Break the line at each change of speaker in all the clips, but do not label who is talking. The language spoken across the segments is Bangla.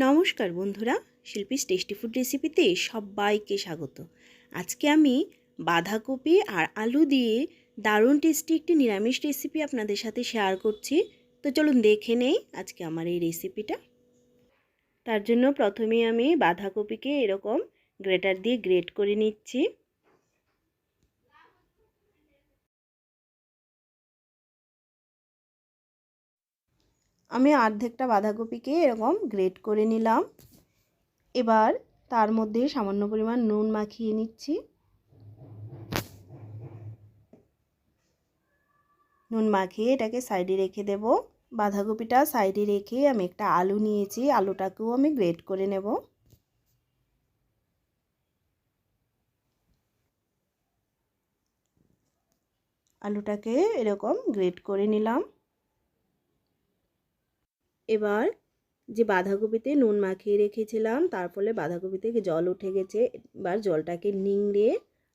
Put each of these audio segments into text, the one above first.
নমস্কার বন্ধুরা, শিল্পীস টেস্টি ফুড রেসিপিতে সবাইকে স্বাগত। আজকে আমি বাঁধাকপি আর আলু দিয়ে দারুণ টেস্টি একটি নিরামিষ রেসিপি আপনাদের সাথে শেয়ার করছি। তো চলুন দেখে নেই আজকে আমার এই রেসিপিটা। তার জন্য প্রথমেই আমি বাঁধাকপিকে এরকম গ্রেটার দিয়ে গ্রেট করে নিচ্ছি। আমি অর্ধেকটা বাঁধাকপিকে এরকম গ্রেট করে নিলাম। এবার তার মধ্যে সামান্য পরিমাণ নুন মাখিয়ে নিচ্ছি। নুন মাখিয়ে এটাকে সাইডে রেখে দেব। বাঁধাকপিটা সাইডে রেখে আমি একটা আলু নিয়েছি, আলুটাকেও আমি গ্রেট করে নেব। আলুটাকে এরকম গ্রেট করে নিলাম। এবার যে বাঁধাকপিতে নুন মাখিয়ে রেখেছিলাম, তার ফলে বাঁধাকপি থেকে জল উঠে গেছে। এবার জলটাকে নিংড়ে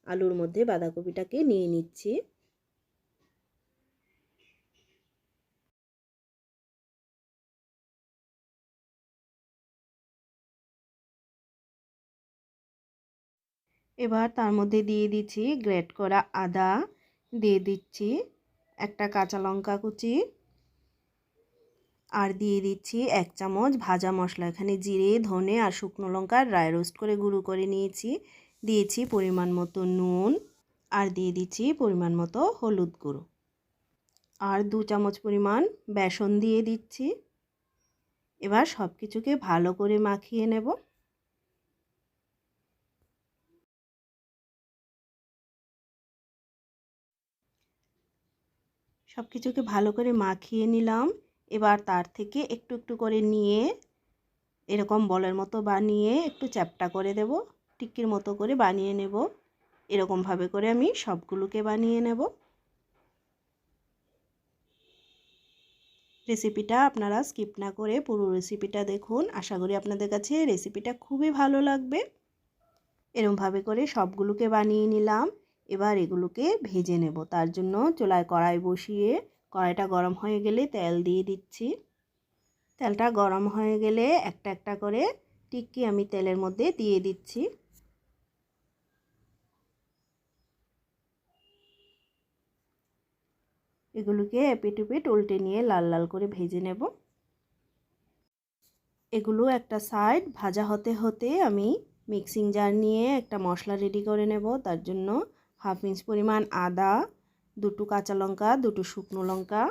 আলুর মধ্যে বাঁধাকপিটাকে নিয়ে নিচ্ছি। এবার তার মধ্যে দিয়ে দিচ্ছি গ্রেট করা আদা, দিয়ে দিচ্ছি একটা কাঁচা লঙ্কা কুচি, আর দিয়ে দিচ্ছি 1 চামচ ভাজা মশলা। এখানে জিরে, ধনে আর শুকনো লঙ্কা ড্রাই রোস্ট করে গুঁড়ো করে নিয়েছি। দিয়েছি পরিমাণ মতো নুন, আর দিয়ে দিচ্ছি পরিমাণ মতো হলুদ গুঁড়ো, আর 2 চামচ পরিমাণ বেসন দিয়ে দিচ্ছি। এবার সব কিছুকে ভালো করে মাখিয়ে নেব। সব কিছুকে ভালো করে মাখিয়ে নিলাম। এবার তার থেকে একটু একটু করে নিয়ে এরকম বলের মতো বানিয়ে একটু চ্যাপ্টা করে দেব। টিক্কির মতো করে বানিয়ে নেব। এরকমভাবে করে আমি সবগুলোকে বানিয়ে নেব। রেসিপিটা আপনারা স্কিপ না করে পুরো রেসিপিটা দেখুন। আশা করি আপনাদের কাছে রেসিপিটা খুবই ভালো লাগবে। এরকমভাবে করে সবগুলোকে বানিয়ে নিলাম। এবার এগুলোকে ভেজে নেব। তার জন্য চুলায় কড়াই বসিয়ে কড়াইটা গরম হয়ে গেলে তেল দিয়ে দিচ্ছি। তেলটা গরম হয়ে গেলে একটা একটা করে টিক্কি আমি তেলের মধ্যে দিয়ে দিচ্ছি। এগুলোকে এপিট ওপিট উল্টে নিয়ে লাল লাল করে ভেজে নেব। এগুলো একটা সাইড ভাজা হতে হতে আমি মিক্সিং জার নিয়ে একটা মশলা রেডি করে নেব। তার জন্য 1/2 ইঞ্চ পরিমাণ আদা, 2টো কাঁচা লঙ্কা, 2টো শুকনো লঙ্কা,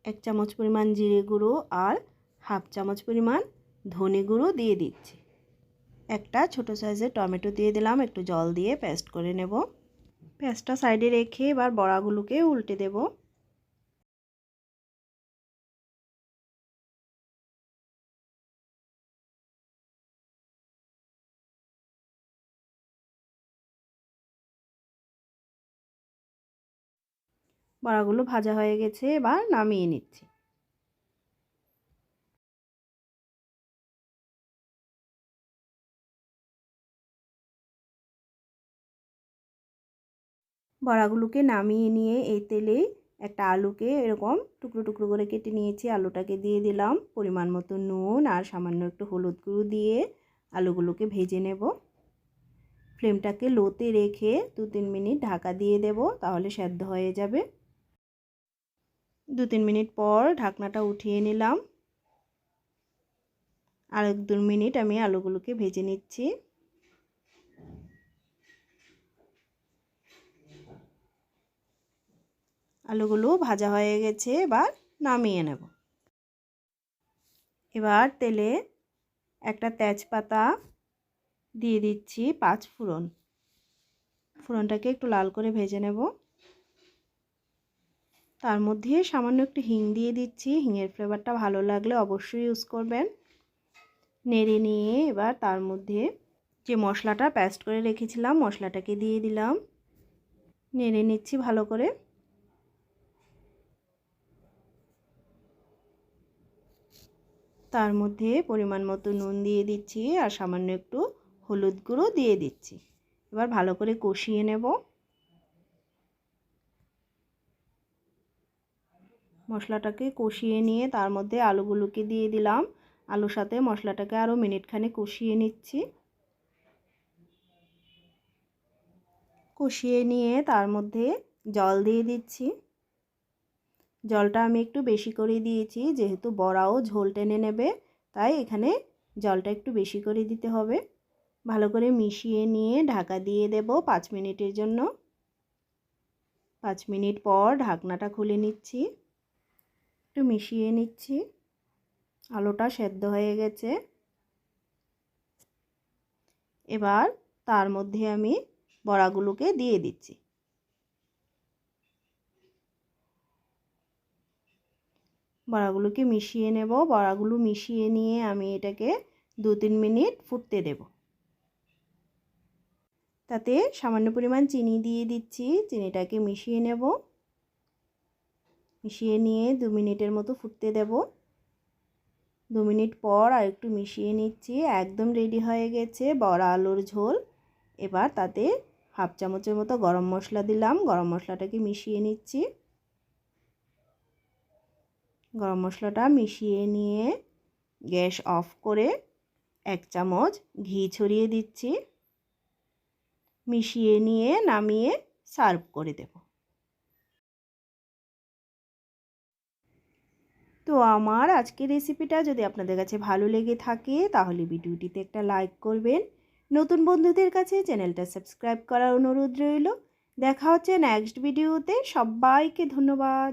1 চামচ পরিমাণ জিরে গুঁড়ো আর 1/2 চামচ পরিমাণ ধনে গুঁড়ো দিয়ে দিচ্ছি। একটা ছোট সাইজের টমেটো দিয়ে দিলাম, একটু জল দিয়ে পেস্ট করে নেব। পেস্টটা সাইডে রেখে এবার বড়াগুলোকে উল্টে দেব। বড়াগুলো ভাজা হয়ে গেছে, এবার নামিয়ে নিচ্ছি। বড়াগুলোকে নামিয়ে নিয়ে এই তেলে একটা আলুকে এরকম টুকরো টুকরো করে কেটে নিয়েছি। আলুটাকে দিয়ে দিলাম, পরিমাণ মতো নুন আর সামান্য একটু হলুদ গুঁড়ো দিয়ে আলুগুলোকে ভেজে নেব। ফ্লেমটাকে লোতে রেখে 2-3 মিনিট ঢাকা দিয়ে দেব, তাহলে সেদ্ধ হয়ে যাবে। 2-3 মিনিট পর ঢাকনাটা উঠিয়ে নিলাম। আর 1-2 মিনিট আমি আলুগুলোকে ভেজে নিচ্ছি। আলুগুলো ভাজা হয়ে গেছে, এবার নামিয়ে নেব। এবার তেলে একটা তেজপাতা দিয়ে দিচ্ছি, 5 ফোড়ন। ফোড়নটাকে একটু লাল করে ভেজে নেব। তার মধ্যে সামান্য একটু হিং দিয়ে দিচ্ছি। হিঙের ফ্লেভারটা ভালো লাগলে অবশ্যই ইউজ করবেন। নেড়ে নিয়ে এবার তার মধ্যে যে মশলাটা পেস্ট করে রেখেছিলাম মশলাটাকে দিয়ে দিলাম। নেড়ে নিচ্ছি ভালো করে। তার মধ্যে পরিমাণ মতো নুন দিয়ে দিচ্ছি আর সামান্য একটু হলুদ গুঁড়ো দিয়ে দিচ্ছি। এবার ভালো করে কষিয়ে নেব। মশলাটাকে কষিয়ে নিয়ে তার মধ্যে আলুগুলোকে দিয়ে দিলাম। আলুর সাথে মশলাটাকে আরও মিনিটখানে কষিয়ে নিচ্ছি। কষিয়ে নিয়ে তার মধ্যে জল দিয়ে দিচ্ছি। জলটা আমি একটু বেশি করে দিয়েছি, যেহেতু বড়াও ঝোল টেনে নেবে, তাই এখানে জলটা একটু বেশি করে দিতে হবে। ভালো করে মিশিয়ে নিয়ে ঢাকা দিয়ে দেব 5 মিনিটের জন্য। 5 মিনিট পর ঢাকনাটা খুলে নিচ্ছি, একটু মিশিয়ে নিচ্ছি। আলুটা সেদ্ধ হয়ে গেছে। এবার তার মধ্যে আমি বড়াগুলোকে দিয়ে দিচ্ছি। বড়াগুলোকে মিশিয়ে নেব। বড়াগুলো মিশিয়ে নিয়ে আমি এটাকে 2-3 মিনিট ফুটতে দেব। তাতে সামান্য পরিমাণ চিনি দিয়ে দিচ্ছি। চিনিটাকে মিশিয়ে নেব। মিশিয়ে নিয়ে 2 মিনিটের মতো ফুটতে দেব। 2 মিনিট পর আর একটু মিশিয়ে নিচ্ছি। একদম রেডি হয়ে গেছে বড়া আলুর ঝোল। এবার তাতে হাফ চামচের মতো গরম মশলা দিলাম। গরম মশলাটাকে মিশিয়ে নিচ্ছি। গরম মশলাটা মিশিয়ে নিয়ে গ্যাস অফ করে 1 চামচ ঘি ছড়িয়ে দিচ্ছি। মিশিয়ে নিয়ে নামিয়ে সার্ভ করে দেব। তো আমার আজকের রেসিপিটা যদি আপনাদের কাছে ভালো লেগে থাকে তাহলে ভিডিওটিতে একটা লাইক করবেন। নতুন বন্ধুদের কাছে চ্যানেলটা সাবস্ক্রাইব করার অনুরোধ রইল। দেখা হচ্ছে নেক্সট ভিডিওতে। সবাইকে ধন্যবাদ।